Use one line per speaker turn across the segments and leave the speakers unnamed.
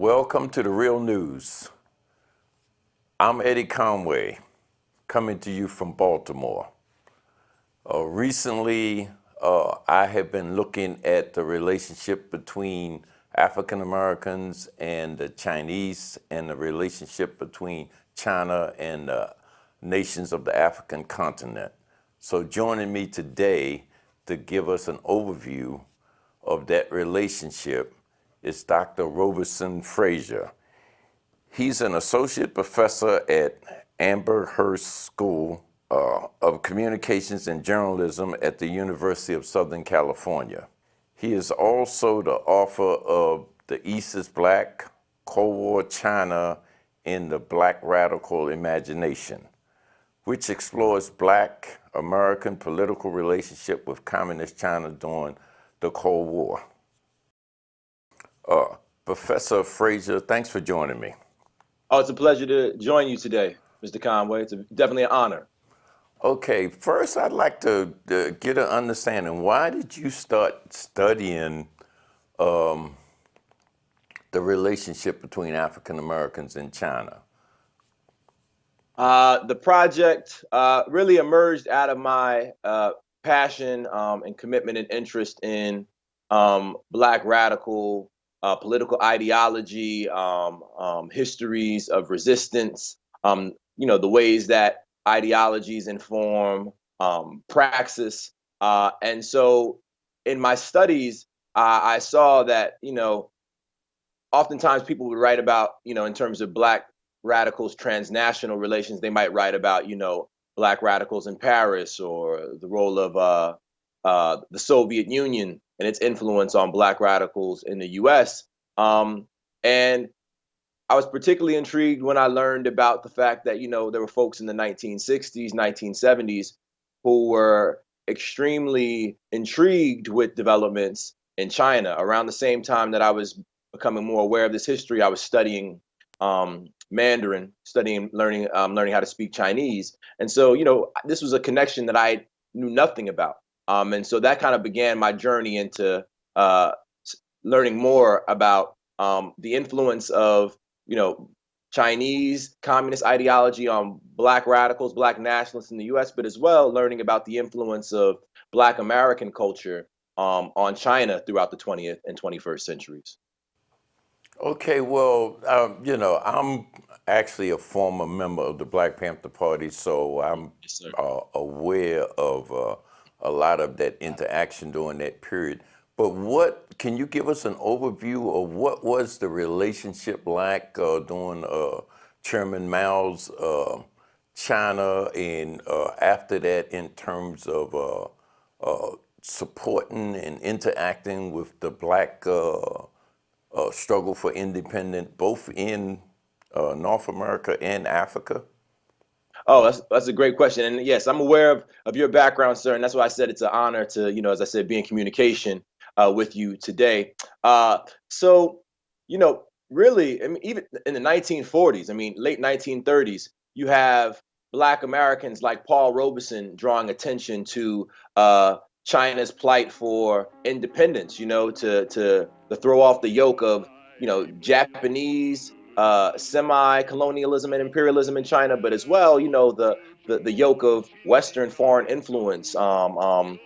Welcome to the Real News. I'm Eddie Conway, coming to you from Baltimore. Recently, I have been looking at the relationship between African Americans and the Chinese, and the relationship between China and the nations of the African continent. So joining me today to give us an overview of that relationship is Dr. Robeson Frazier. He's an associate professor at Amberhurst School of Communications and Journalism at the University of Southern California. He is also the author of The East is Black, Cold War China in the Black Radical Imagination, which explores Black American political relationship with Communist China during the Cold War. Professor Frazier, thanks for joining me.
Oh, it's a pleasure to join you today, Mr. Conway. It's definitely an honor.
Okay, first I'd like to get an understanding. Why did you start studying the relationship between African Americans and China?
The project really emerged out of my passion and commitment and interest in Black radical political ideology, histories of resistance, the ways that ideologies inform praxis. And so in my studies, I saw that, oftentimes people would write about, in terms of Black radicals, transnational relations, they might write about, Black radicals in Paris, or the role of the Soviet Union and its influence on Black radicals in the US. And I was particularly intrigued when I learned about the fact that, there were folks in the 1960s, 1970s who were extremely intrigued with developments in China. Around the same time that I was becoming more aware of this history, I was studying Mandarin, learning how to speak Chinese. And so, this was a connection that I knew nothing about. And so that kind of began my journey into learning more about the influence of, Chinese communist ideology on Black radicals, Black nationalists in the US, but as well learning about the influence of Black American culture on China throughout the 20th and 21st centuries.
Okay, well, I'm actually a former member of the Black Panther Party, so I'm
Yes, sir.
aware of a lot of that interaction during that period. But can you give us an overview of what was the relationship like during Chairman Mao's China, and after that, in terms of supporting and interacting with the Black struggle for independence, both in North America and Africa?
Oh, that's a great question. And yes, I'm aware of your background, sir. And that's why I said it's an honor to, as I said, be in communication with you today. So, really, I mean, even in the 1940s, late 1930s, you have Black Americans like Paul Robeson drawing attention to China's plight for independence, to throw off the yoke of, Japanese semi-colonialism and imperialism in China, but as well, the yoke of Western foreign influence and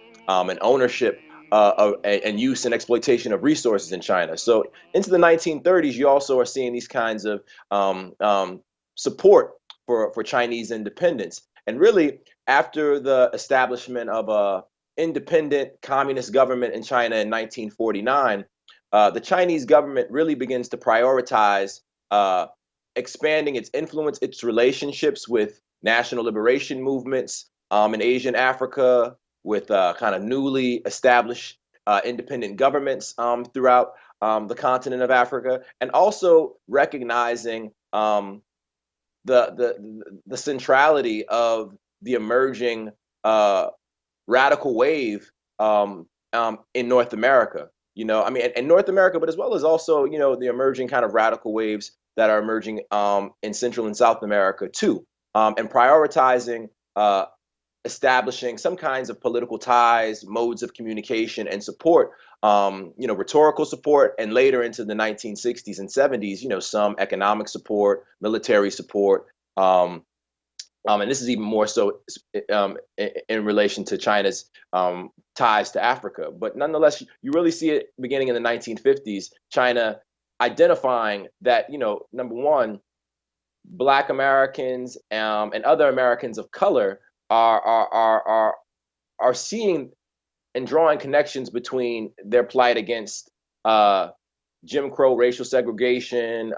ownership and use and exploitation of resources in China. So into the 1930s, you also are seeing these kinds of support for Chinese independence. And really, after the establishment of a independent communist government in China in 1949, the Chinese government really begins to prioritize expanding its influence, its relationships with national liberation movements in Asia and Africa, with kind of newly established independent governments throughout the continent of Africa, and also recognizing the centrality of the emerging radical wave in North America. In North America, but as well as also, the emerging kind of radical waves that are emerging in Central and South America too, and prioritizing establishing some kinds of political ties, modes of communication and support, rhetorical support, and later into the 1960s and 70s, some economic support, military support. And this is even more so in relation to China's ties to Africa. But nonetheless, you really see it beginning in the 1950s, China identifying that, number one, Black Americans and other Americans of color are seeing and drawing connections between their plight against Jim Crow, racial segregation,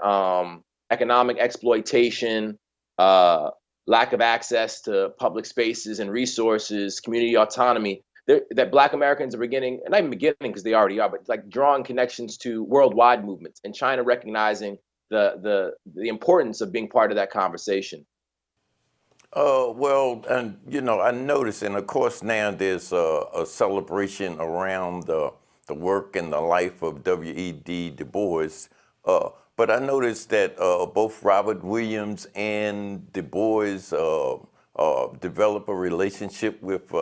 economic exploitation, lack of access to public spaces and resources, community autonomy. That Black Americans are beginning, and not even beginning because they already are, but like drawing connections to worldwide movements, and China recognizing the importance of being part of that conversation.
Well, and I noticed, and of course now there's a celebration around the work and the life of W.E.B. Du Bois. But I noticed that both Robert Williams and Du Bois developed a relationship with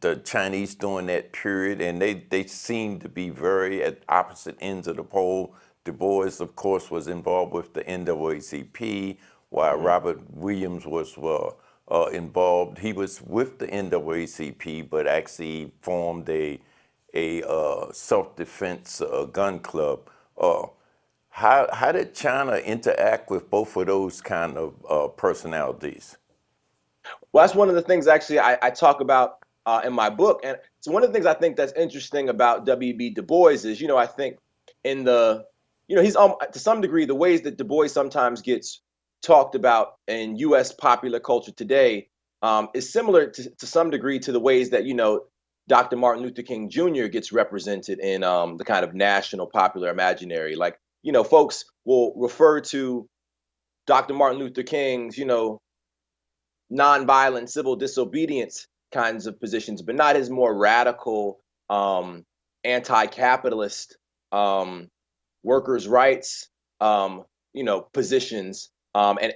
the Chinese during that period, and they seemed to be very at opposite ends of the pole. Du Bois, of course, was involved with the NAACP, while Robert Williams was involved. He was with the NAACP, but actually formed a self-defense gun club. How did China interact with both of those kind of personalities?
Well, that's one of the things actually I talk about in my book, and so one of the things I think that's interesting about W.B. Du Bois is, I think in the, he's to some degree the ways that Du Bois sometimes gets talked about in U.S. popular culture today is similar to some degree to the ways that Dr. Martin Luther King Jr. gets represented in the kind of national popular imaginary. Like, folks will refer to Dr. Martin Luther King's, nonviolent civil disobedience kinds of positions, but not his more radical, anti-capitalist, workers' rights, positions, and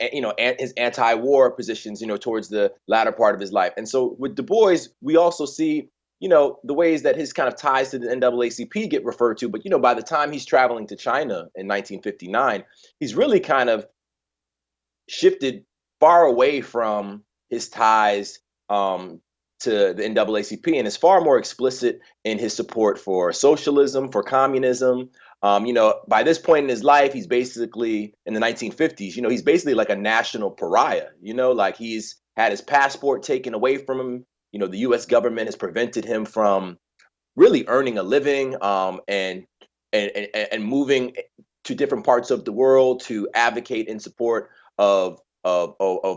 his anti-war positions, towards the latter part of his life. And so with Du Bois, we also see, the ways that his kind of ties to the NAACP get referred to. But, by the time he's traveling to China in 1959, he's really kind of shifted far away from his ties to the NAACP, and is far more explicit in his support for socialism, for communism. By this point in his life, he's basically in the 1950s, he's basically like a national pariah, like he's had his passport taken away from him. The US government has prevented him from really earning a living and moving to different parts of the world to advocate in support of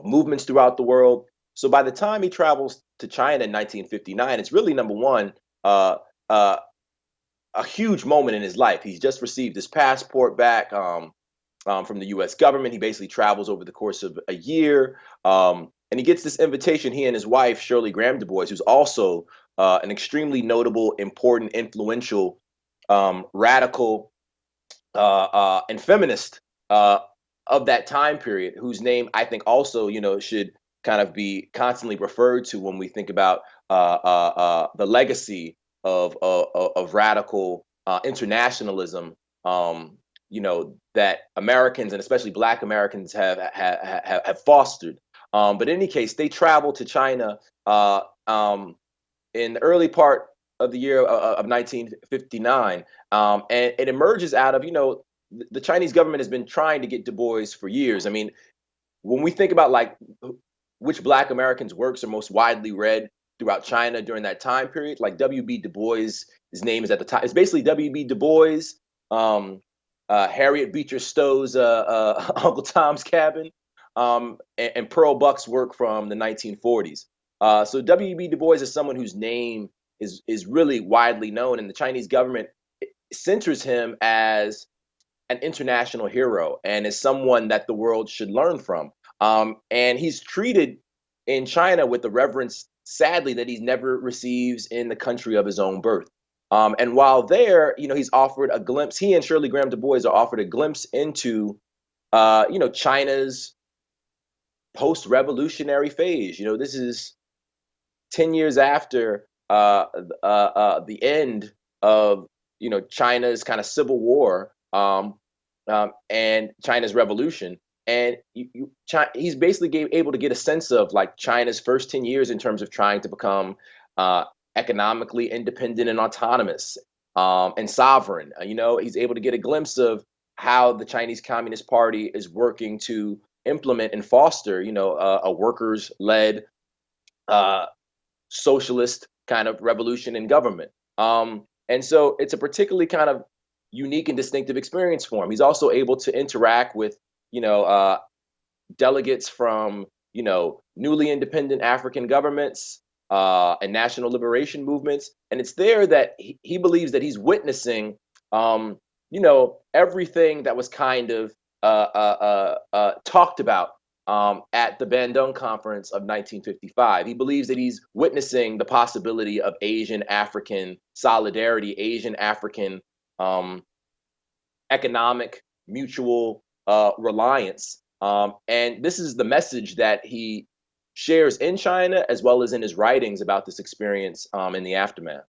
movements throughout the world. So by the time he travels to China in 1959, it's really, number one, a huge moment in his life. He's just received his passport back from the U.S. government. He basically travels over the course of a year, and he gets this invitation. He and his wife, Shirley Graham Du Bois, who's also an extremely notable, important, influential, radical, and feminist of that time period, whose name I think also, should kind of be constantly referred to when we think about the legacy of radical internationalism, that Americans and especially Black Americans have fostered. But in any case, they traveled to China in the early part of the year of 1959, and it emerges out of, the Chinese government has been trying to get Du Bois for years. I mean, when we think about like which Black Americans' works are most widely read throughout China during that time period, like W.B. Du Bois, his name is at the top. It's basically W.B. Du Bois, Harriet Beecher Stowe's Uncle Tom's Cabin, and Pearl Buck's work from the 1940s. So W.B. Du Bois is someone whose name is really widely known, and the Chinese government centers him as an international hero and as someone that the world should learn from. And he's treated in China with the reverence, sadly, that he never receives in the country of his own birth. And while there, he's offered a glimpse. He and Shirley Graham Du Bois are offered a glimpse into, China's post-revolutionary phase. This is 10 years after the end of China's kind of civil war, and China's revolution. And he's basically able to get a sense of like China's first 10 years in terms of trying to become uh, economically independent and autonomous, and sovereign. He's able to get a glimpse of how the Chinese Communist Party is working to implement and foster, a workers-led uh, socialist kind of revolution in government. And so it's a particularly kind of unique and distinctive experience for him. He's also able to interact with, you know, uh, delegates from, newly independent African governments, and national liberation movements. And it's there that he believes that he's witnessing, everything that was kind of talked about at the Bandung Conference of 1955. He believes that he's witnessing the possibility of Asian African solidarity, Asian African um, economic mutual reliance. And this is the message that he shares in China as well as in his writings about this experience in the aftermath.